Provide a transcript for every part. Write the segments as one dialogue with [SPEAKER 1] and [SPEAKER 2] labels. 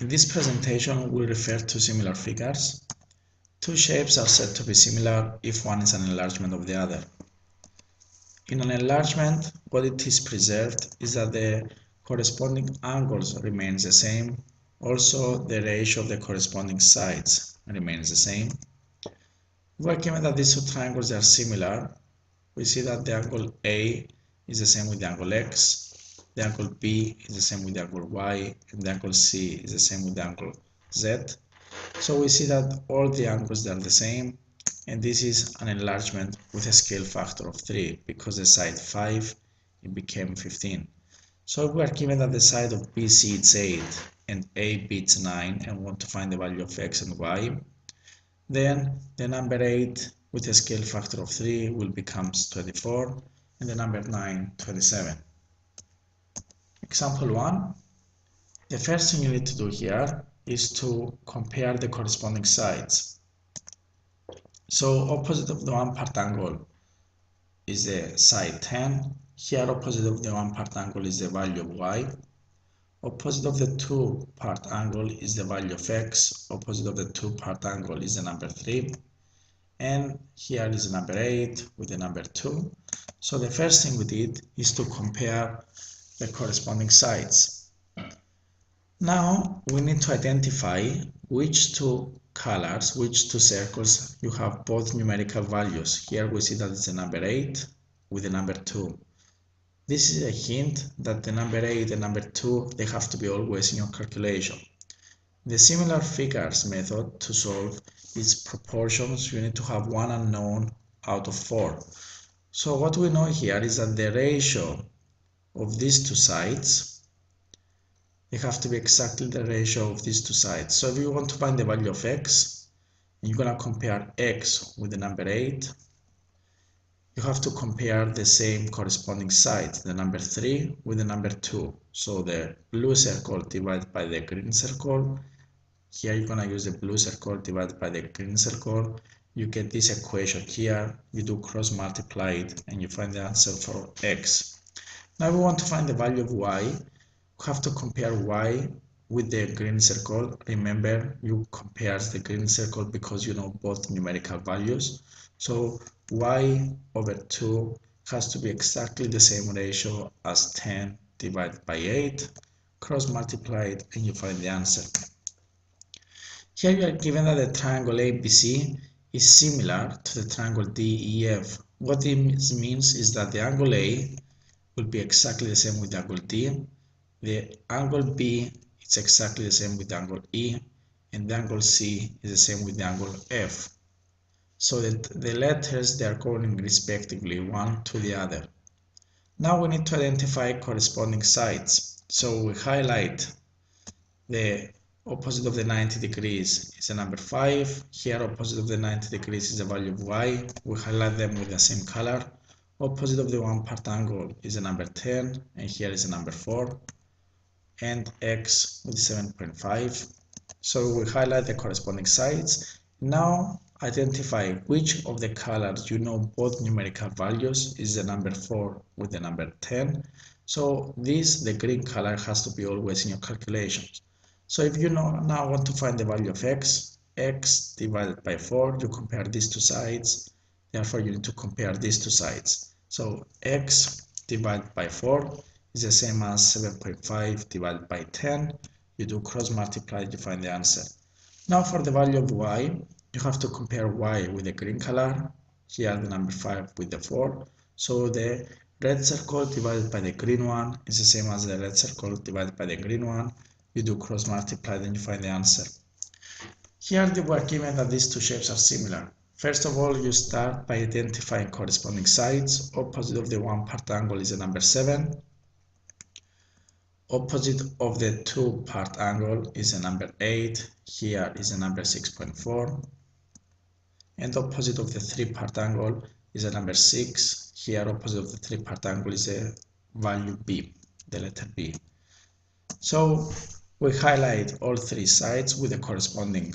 [SPEAKER 1] In this presentation, we refer to similar figures. Two shapes are said to be similar if one is an enlargement of the other. In an enlargement, what it is preserved is that the corresponding angles remains the same. Also, the ratio of the corresponding sides remains the same. We are given that these two triangles are similar. We see that the angle A is the same with the angle X, the angle B is the same with the angle Y, and the angle C is the same with the angle Z. So we see that all the angles are the same, and this is an enlargement with a scale factor of 3 because the side 5 it became 15. So if we are given that the side of BC is 8 and AB is 9 and want to find the value of X and Y, then the number 8 with a scale factor of 3 will become 24 and the number 9 27. Example 1. The first thing you need to do here is to compare the corresponding sides. So opposite of the one part angle is the side 10. Here opposite of the one part angle is the value of y. Opposite of the two part angle is the value of x. Opposite of the two part angle is the number 3. And here is the number 8 with the number 2. So the first thing we did is to compare the corresponding sides. Now we need to identify which two colors, which two circles you have both numerical values. Here we see that it's the number 8 with the number 2. This is a hint that the number 8 and number 2 they have to be always in your calculation. The similar figures method to solve is proportions. You need to have one unknown out of 4. So what we know here is that the ratio of these two sides they have to be exactly the ratio of these two sides. So if you want to find the value of x, and you're going to compare x with the number 8, you have to compare the same corresponding sides, the number 3 with the number 2. So the blue circle divided by the green circle. Here you're going to use the blue circle divided by the green circle. You get this equation here. You do cross multiply it and you find the answer for x. Now we want to find the value of y. You have to compare y with the green circle. Remember, you compare the green circle because you know both numerical values. So y over 2 has to be exactly the same ratio as 10 divided by 8. Cross multiply it and you find the answer. Here you are given that the triangle ABC is similar to the triangle DEF. What this means is that the angle A will be exactly the same with the angle D. The angle B is exactly the same with the angle E, and the angle C is the same with the angle F. So that the letters they are going respectively one to the other. Now we need to identify corresponding sides. So we highlight the opposite of the 90 degrees is the number 5. Here opposite of the 90 degrees is the value of y. We highlight them with the same color. Opposite of the one part angle is the number 10, and here is the number 4. And x with 7.5. So we highlight the corresponding sides. Now identify which of the colors you know both numerical values is the number 4 with the number 10. So this, the green color, has to be always in your calculations. So if you now want to find the value of x divided by 4, you compare these two sides. Therefore you need to compare these two sides. So x divided by 4 is the same as 7.5 divided by 10. You do cross multiply, you find the answer. Now for the value of y, you have to compare y with the green color. Here the number 5 with the 4. So the red circle divided by the green one is the same as the red circle divided by the green one. You do cross multiply, then you find the answer. Here we are given that these two shapes are similar. First of all, you start by identifying corresponding sides. Opposite of the one part angle is the number 7. Opposite of the two part angle is the number 8. Here is the number 6.4. And opposite of the 3 part angle is the number 6. Here opposite of the 3 part angle is the value B, the letter B. So we highlight all three sides with the corresponding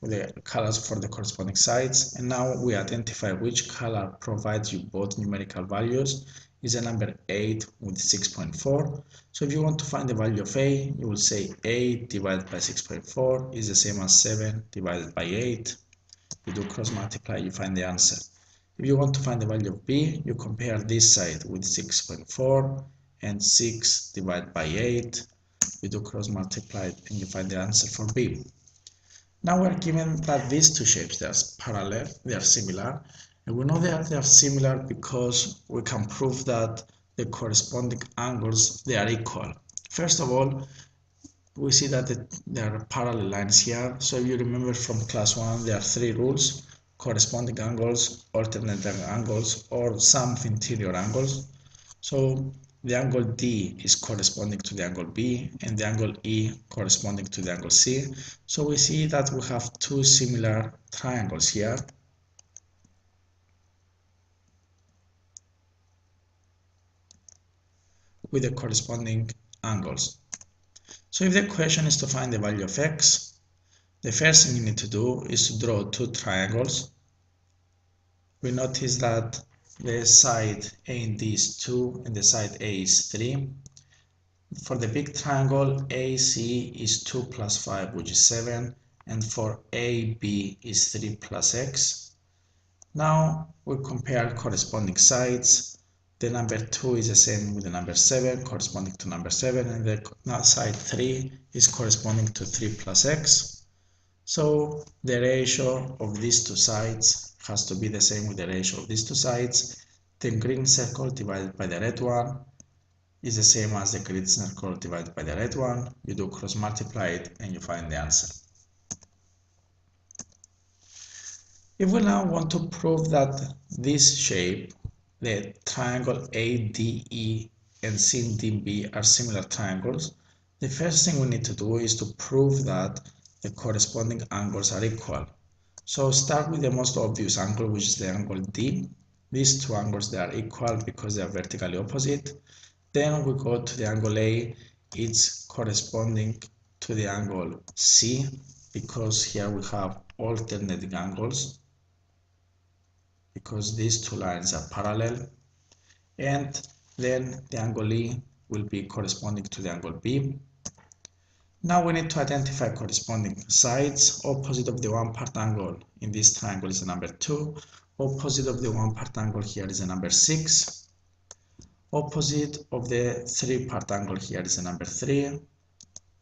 [SPEAKER 1] the colors for the corresponding sides, and now we identify which color provides you both numerical values. is a number 8 with 6.4. So if you want to find the value of a, you will say 8 divided by 6.4 is the same as 7 divided by 8. You do cross multiply, you find the answer. If you want to find the value of b, you compare this side with 6.4 and 6 divided by 8. You do cross multiply and you find the answer for b. Now we're given that these two shapes, they are parallel, they are similar, and we know that they are similar because we can prove that the corresponding angles, they are equal. First of all, we see that there are parallel lines here. So if you remember from class 1, there are three rules: corresponding angles, alternate angles, or sum of interior angles. So the angle D is corresponding to the angle B, and the angle E corresponding to the angle C. So we see that we have two similar triangles here. With the corresponding angles. So if the question is to find the value of x, the first thing you need to do is to draw two triangles. We notice that the side A and D is 2 and the side A is 3. For the big triangle, AC is 2 plus 5, which is 7, and for AB is 3 plus x. Now we compare corresponding sides. The number 2 is the same with the number 7, corresponding to number 7, and the side 3 is corresponding to 3 plus x. So the ratio of these two sides has to be the same with the ratio of these two sides. The green circle divided by the red one is the same as the green circle divided by the red one. You do cross multiply it and you find the answer. If we now want to prove that this shape, the triangle ADE and CDB are similar triangles, the first thing we need to do is to prove that the corresponding angles are equal. So start with the most obvious angle, which is the angle D. These two angles, they are equal because they are vertically opposite. Then we go to the angle A. It's corresponding to the angle C because here we have alternating angles because these two lines are parallel. And then the angle E will be corresponding to the angle B. Now we need to identify corresponding sides. Opposite of the one part angle in this triangle is the number 2. Opposite of the one part angle here is the number 6. Opposite of the 3 part angle here is the number 3.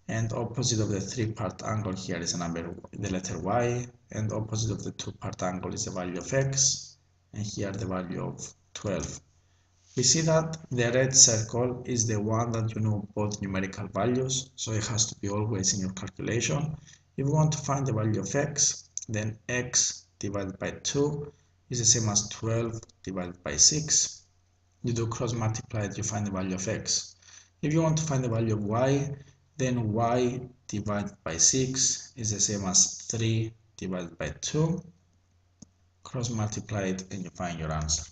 [SPEAKER 1] And opposite of the 3 part angle here is the letter Y. And opposite of the 2 part angle is the value of x. And here the value of 12. We see that the red circle is the one that you know both numerical values, so it has to be always in your calculation. If you want to find the value of x, then x divided by 2 is the same as 12 divided by 6. You do cross multiply it, you find the value of x. If you want to find the value of y, then y divided by 6 is the same as 3 divided by 2. Cross multiply it and you find your answer.